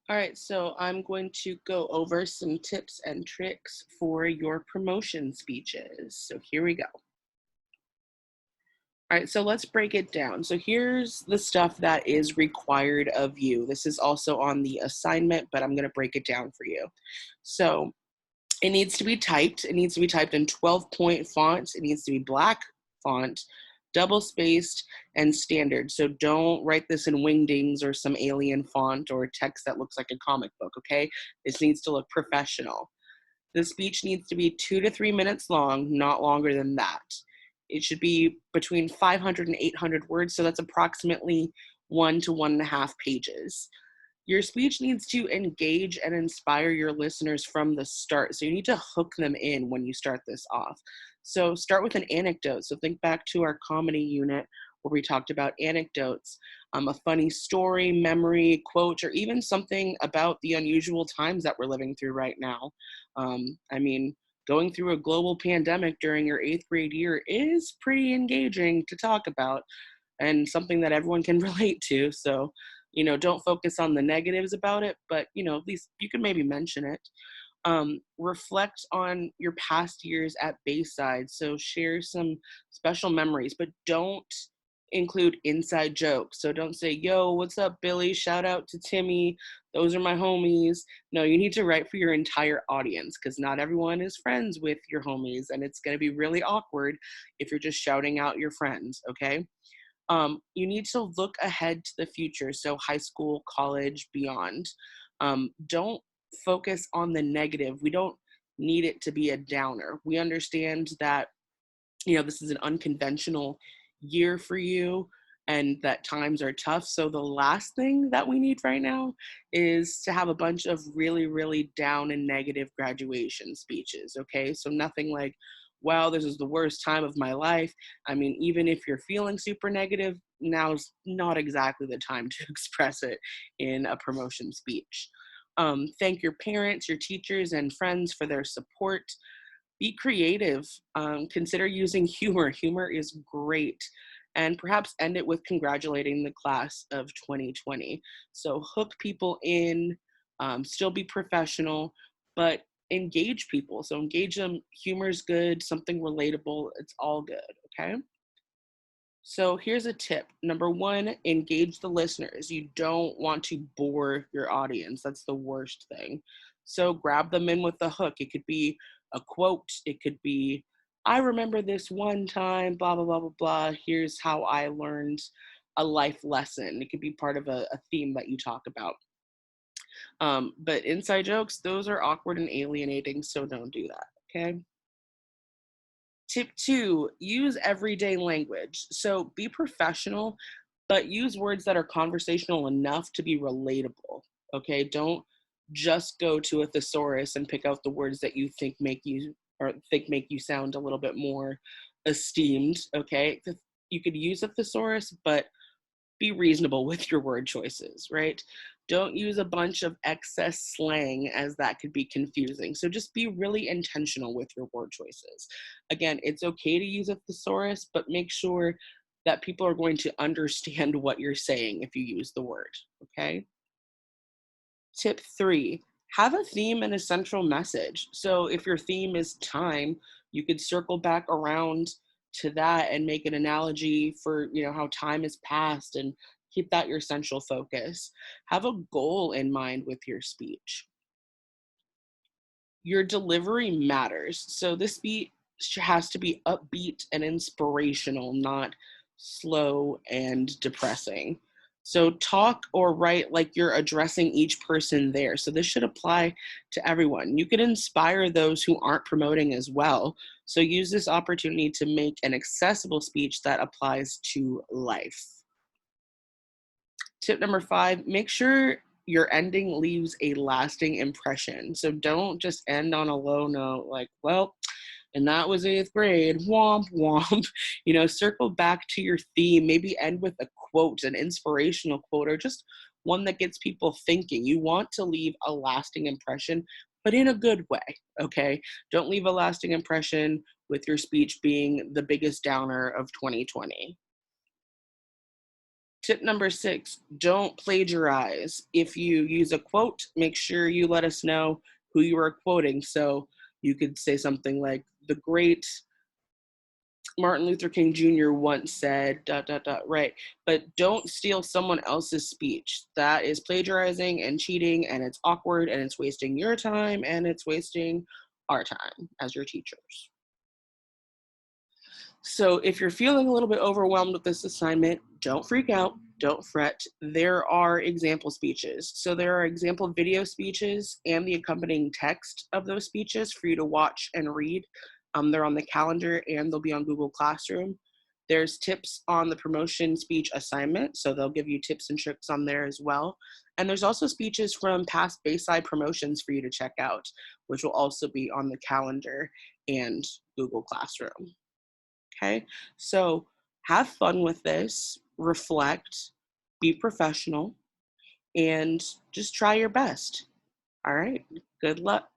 All right, so I'm going to go over some tips and tricks for your promotion speeches. So here we go. All right, so let's break it down. So here's the stuff that is required of you. This is also on the assignment, but I'm going to break it down for you. So it needs to be typed. It needs to be typed in 12-point font. It needs to be black font, double spaced, and standard. So don't write this in wingdings or some alien font or text that looks like a comic book, okay? This needs to look professional. The speech needs to be 2 to 3 minutes long, not longer than that. It should be between 500 and 800 words, so that's approximately 1 to 1.5 pages. Your speech needs to engage and inspire your listeners from the start. So you need to hook them in when you start this off. So start with an anecdote. So think back to our comedy unit where we talked about anecdotes, a funny story, memory, quote, or even something about the unusual times that we're living through right now. I mean, going through a global pandemic during your eighth grade year is pretty engaging to talk about and something that everyone can relate to. So, don't focus on the negatives about it, but, at least you can maybe mention it. Reflect on your past years at Bayside. So, share some special memories, but don't include inside jokes. So, don't say, yo, what's up, Billy? Shout out to Timmy. Those are my homies. No, you need to write for your entire audience because not everyone is friends with your homies. And it's going to be really awkward if you're just shouting out your friends, okay? You need to look ahead to the future, so high school, college, beyond. Don't focus on the negative. We don't need it to be a downer. We understand that, this is an unconventional year for you and that times are tough. So the last thing that we need right now is to have a bunch of really, really down and negative graduation speeches. Okay. So nothing like, wow, this is the worst time of my life. I mean, even if you're feeling super negative, now's not exactly the time to express it in a promotion speech. Thank your parents, your teachers, and friends for their support. Be creative. Consider using humor. Humor is great. And perhaps end it with congratulating the class of 2020. So hook people in, still be professional, but engage people. So engage them. Humor's good, something relatable. It's all good. Okay. So here's a tip. Number one, engage the listeners. You don't want to bore your audience. That's the worst thing. So grab them in with the hook. It could be a quote, it could be, I remember this one time, blah, blah, blah, blah, blah. Here's how I learned a life lesson. It could be part of a theme that you talk about. But inside jokes, those are awkward and alienating, so don't do that. Okay. Tip two, use everyday language. So be professional, but use words that are conversational enough to be relatable. Okay. Don't just go to a thesaurus and pick out the words that you think make you sound a little bit more esteemed. Okay. You could use a thesaurus, but be reasonable with your word choices, right? Don't use a bunch of excess slang as that could be confusing. So just be really intentional with your word choices. Again, it's okay to use a thesaurus, but make sure that people are going to understand what you're saying if you use the word, okay? Tip three, have a theme and a central message. So if your theme is time, you could circle back around to that and make an analogy for, how time has passed and keep that your central focus. Have a goal in mind with your speech. Your delivery matters. So this speech has to be upbeat and inspirational, not slow and depressing. So talk or write like you're addressing each person there. So this should apply to everyone. You could inspire those who aren't promoting as well. So use this opportunity to make an accessible speech that applies to life. Tip number five, make sure your ending leaves a lasting impression. So don't just end on a low note like, well, and that was eighth grade, womp womp. Circle back to your theme, maybe end with a quote, an inspirational quote, or just one that gets people thinking. You want to leave a lasting impression, but in a good way, okay? Don't leave a lasting impression with your speech being the biggest downer of 2020. Tip number 6, don't plagiarize. If you use a quote, make sure you let us know who you are quoting. So you could say something like, the great Martin Luther King Jr. once said, right? But don't steal someone else's speech. That is plagiarizing and cheating, and it's awkward, and it's wasting your time, and it's wasting our time as your teachers. So if you're feeling a little bit overwhelmed with this assignment, don't freak out, don't fret. There are example speeches. So there are example video speeches and the accompanying text of those speeches for you to watch and read. They're on the calendar and they'll be on Google Classroom. There's tips on the promotion speech assignment, so they'll give you tips and tricks on there as well. And there's also speeches from past Bayside promotions for you to check out, which will also be on the calendar and Google Classroom. Okay, so have fun with this, reflect, be professional, and just try your best. All right, good luck.